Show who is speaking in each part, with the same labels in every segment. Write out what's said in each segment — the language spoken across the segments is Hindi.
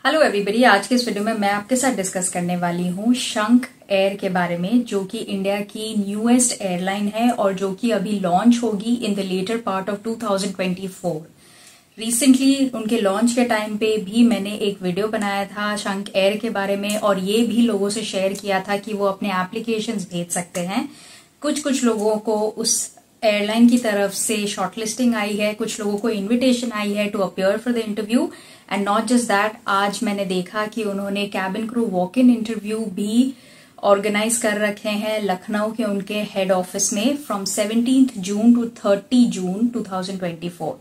Speaker 1: हेलो एवरीबॉडी, आज के इस वीडियो में मैं आपके साथ डिस्कस करने वाली हूँ शंख एयर के बारे में, जो कि इंडिया की न्यूएस्ट एयरलाइन है और जो कि अभी लॉन्च होगी in the latter part of 2024। Recently उनके लॉन्च के टाइम पे भी मैंने एक वीडियो बनाया था शंख एयर के बारे में और ये भी लोगों से शेयर किया था कि वो अपने एप्लीकेशंस भेज सकते हैं। कुछ लोगों को उस एयरलाइन की तरफ से शॉर्टलिस्टिंग आई है, कुछ लोगों को इनविटेशन आई है to appear for the interview. And not just that, आज मैंने देखा कि उन्होंने cabin crew walk in interview भी ऑर्गेनाइज कर रखे हैं लखनऊ के उनके हेड ऑफिस में from 17 June to 30 June 2024।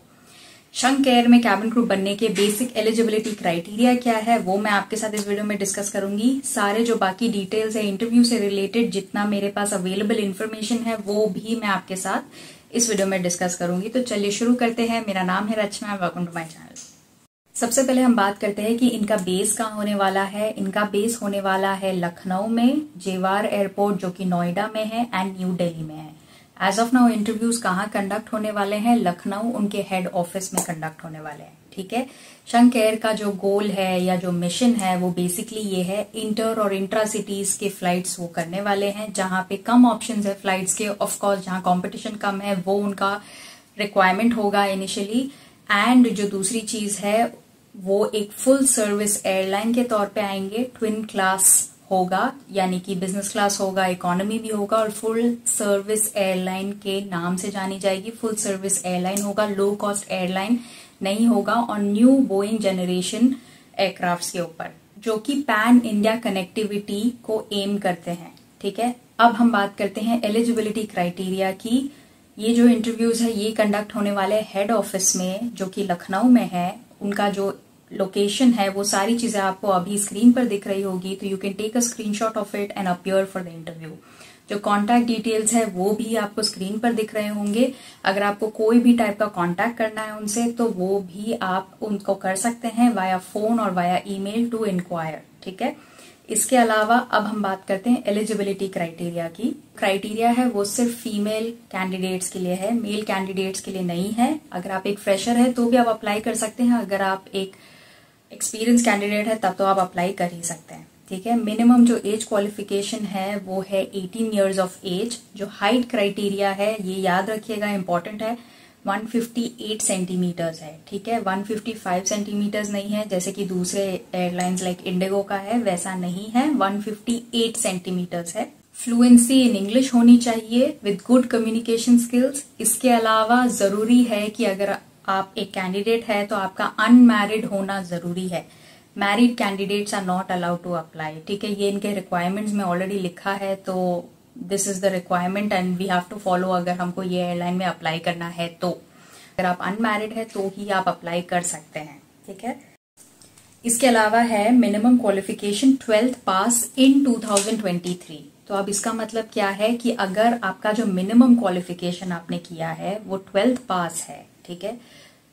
Speaker 1: Shankh air में कैबिन क्रू बनने के बेसिक एलिजिबिलिटी क्राइटेरिया क्या है वो मैं आपके साथ इस वीडियो में डिस्कस करूंगी। सारे जो बाकी डिटेल्स है इंटरव्यू से रिलेटेड, जितना मेरे पास अवेलेबल इन्फॉर्मेशन है वो भी मैं आपके साथ इस वीडियो में डिस्कस करूंगी। तो चलिए शुरू करते हैं। मेरा नाम है रचना, वेलकम टू माय चैनल। सबसे पहले हम बात करते हैं कि इनका बेस कहाँ होने वाला है। इनका बेस होने वाला है लखनऊ में, जेवार एयरपोर्ट जो कि नोएडा में है एंड न्यू दिल्ली में है। एज ऑफ नाउ इंटरव्यूज कहाँ कंडक्ट होने वाले हैं? लखनऊ उनके हेड ऑफिस में कंडक्ट होने वाले हैं। ठीक है। शंख एयर का जो गोल है या जो मिशन है वो बेसिकली ये है, इंटर और इंट्रा सिटीज के फ्लाइट्स वो करने वाले हैं जहां पे कम ऑप्शंस है फ्लाइट्स के। ऑफकोर्स जहां कंपटीशन कम है वो उनका रिक्वायरमेंट होगा इनिशियली। एंड जो दूसरी चीज है वो एक फुल सर्विस एयरलाइन के तौर पे आएंगे। ट्विन क्लास होगा, यानी कि बिजनेस क्लास होगा, इकोनॉमी भी होगा और फुल सर्विस एयरलाइन के नाम से जानी जाएगी। फुल सर्विस एयरलाइन होगा, लो कॉस्ट एयरलाइन नहीं होगा। और न्यू बोइंग जनरेशन एयरक्राफ्ट्स के ऊपर जो कि पैन इंडिया कनेक्टिविटी को एम करते हैं। ठीक है। अब हम बात करते हैं एलिजिबिलिटी क्राइटेरिया की। ये जो इंटरव्यूज है ये कंडक्ट होने वाले हेड ऑफिस में जो कि लखनऊ में है। उनका जो लोकेशन है वो सारी चीजें आपको अभी स्क्रीन पर दिख रही होगी, तो you can take a screenshot of it and appear for the interview. जो कॉन्टैक्ट डिटेल्स है वो भी आपको स्क्रीन पर दिख रहे होंगे। अगर आपको कोई भी टाइप का कॉन्टैक्ट करना है उनसे तो वो भी आप उनको कर सकते हैं वाया फोन और वाया ईमेल टू इंक्वायर। ठीक है। इसके अलावा अब हम बात करते हैं एलिजिबिलिटी क्राइटेरिया की। क्राइटेरिया है वो सिर्फ फीमेल कैंडिडेट्स के लिए है, मेल कैंडिडेट्स के लिए नहीं है। अगर आप एक फ्रेशर है तो भी आप अप्लाई कर सकते हैं, अगर आप एक एक्सपीरियंस कैंडिडेट है तब तो आप अप्लाई कर ही सकते हैं। ठीक है। मिनिमम जो एज क्वालिफिकेशन है वो है 18 ईयर्स ऑफ एज। जो हाइट क्राइटेरिया है ये याद रखिएगा, इंपॉर्टेंट है, 158 सेंटीमीटर्स है। ठीक है। 155 सेंटीमीटर्स नहीं है जैसे कि दूसरे एयरलाइंस लाइक इंडिगो का है, वैसा नहीं है, 158 सेंटीमीटर्स है। फ्लुएंसी इन इंग्लिश होनी चाहिए विद गुड कम्युनिकेशन स्किल्स। इसके अलावा जरूरी है कि अगर आप एक कैंडिडेट है तो आपका अनमैरिड होना जरूरी है। Married candidates are not allowed to apply. ठीक है। ये इनके रिक्वायरमेंट्स में ऑलरेडी लिखा है, तो this is the requirement and we have to follow अगर हमको ये एयरलाइन में अप्लाई करना है तो। अगर आप अनमैरिड है तो ही आप अप्लाई कर सकते हैं। ठीक है। इसके अलावा है मिनिमम क्वालिफिकेशन 12th पास इन 2023। तो अब इसका मतलब क्या है कि अगर आपका जो मिनिमम क्वालिफिकेशन आपने किया है वो 12th पास है, ठीक है,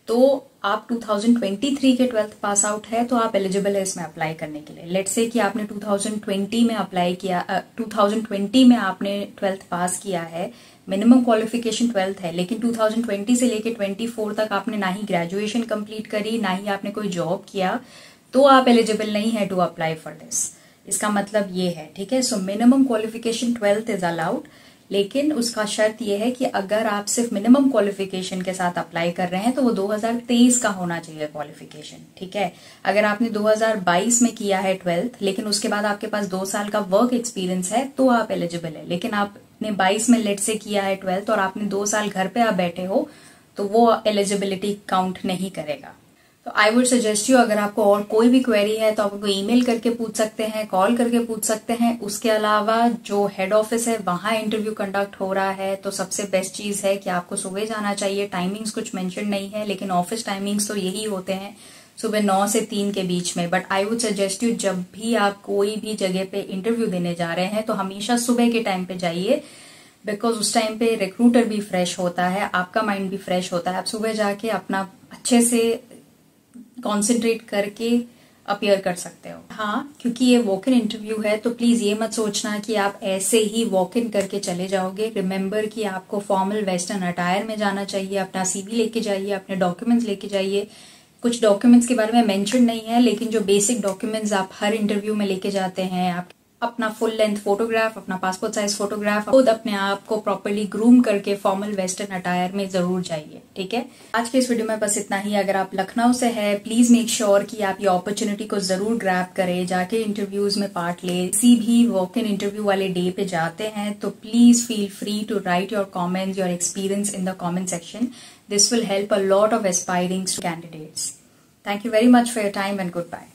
Speaker 1: तो आप 2023 के 12th पास आउट है तो आप एलिजिबल है इसमें अप्लाई करने के लिए। लेट्स से कि आपने 2020 में अप्लाई किया, 2020 में आपने 12th पास किया है, मिनिमम क्वालिफिकेशन 12th है, लेकिन 2020 से लेके 24 तक आपने ना ही ग्रेजुएशन कंप्लीट करी ना ही आपने कोई जॉब किया, तो आप एलिजिबल नहीं है टू अप्लाई फॉर दिस। इसका मतलब ये है। ठीक है। So minimum qualification 12th is allowed, लेकिन उसका शर्त यह है कि अगर आप सिर्फ मिनिमम क्वालिफिकेशन के साथ अप्लाई कर रहे हैं तो वो 2023 का होना चाहिए क्वालिफिकेशन। ठीक है। अगर आपने 2022 में किया है 12th लेकिन उसके बाद आपके पास 2 साल का वर्क एक्सपीरियंस है तो आप एलिजिबल है। लेकिन आपने 22 में लेट से किया है 12th और आपने 2 साल घर पे आप बैठे हो तो वो एलिजिबिलिटी काउंट नहीं करेगा। तो आई वुड सजेस्ट यू, अगर आपको और कोई भी क्वेरी है तो आप उनको ईमेल करके पूछ सकते हैं, कॉल करके पूछ सकते हैं। उसके अलावा जो हेड ऑफिस है वहां इंटरव्यू कंडक्ट हो रहा है तो सबसे बेस्ट चीज है कि आपको सुबह जाना चाहिए। टाइमिंग्स कुछ मेंशन नहीं है लेकिन ऑफिस टाइमिंग्स तो यही होते हैं, सुबह 9 से 3 के बीच में। But I would suggest you, जब भी आप कोई भी जगह पे इंटरव्यू देने जा रहे हैं तो हमेशा सुबह के टाइम पे जाइए, बिकॉज उस टाइम पे रिक्रूटर भी फ्रेश होता है, आपका माइंड भी फ्रेश होता है। आप सुबह जाके अपना अच्छे से कॉन्सेंट्रेट करके अपीयर कर सकते हो। हाँ, क्योंकि ये वॉक इन इंटरव्यू है तो प्लीज ये मत सोचना कि आप ऐसे ही वॉक इन करके चले जाओगे। रिमेम्बर कि आपको फॉर्मल वेस्टर्न अटायर में जाना चाहिए, अपना सीवी लेके जाइए, अपने डॉक्यूमेंट्स लेके जाइए, कुछ डॉक्यूमेंट्स के बारे में मेंशन नहीं है, लेकिन जो बेसिक डॉक्यूमेंट्स आप हर इंटरव्यू में लेके जाते हैं, आप अपना फुल लेंथ फोटोग्राफ, अपना पासपोर्ट साइज फोटोग्राफ, खुद अपने आप को प्रॉपर्ली ग्रूम करके फॉर्मल वेस्टर्न अटायर में जरूर जाइए। ठीक है, आज के इस वीडियो में बस इतना ही। अगर आप लखनऊ से है, प्लीज मेक श्योर कि आप ये अपॉर्चुनिटी को जरूर ग्रैब करें, जाके इंटरव्यूज में पार्ट ले। किसी भी वॉक इन इंटरव्यू वाले डे पे जाते हैं तो please feel free to write your comments, your experience in the comment section. This will help a lot of aspiring candidates. Thank you very much for your time and goodbye.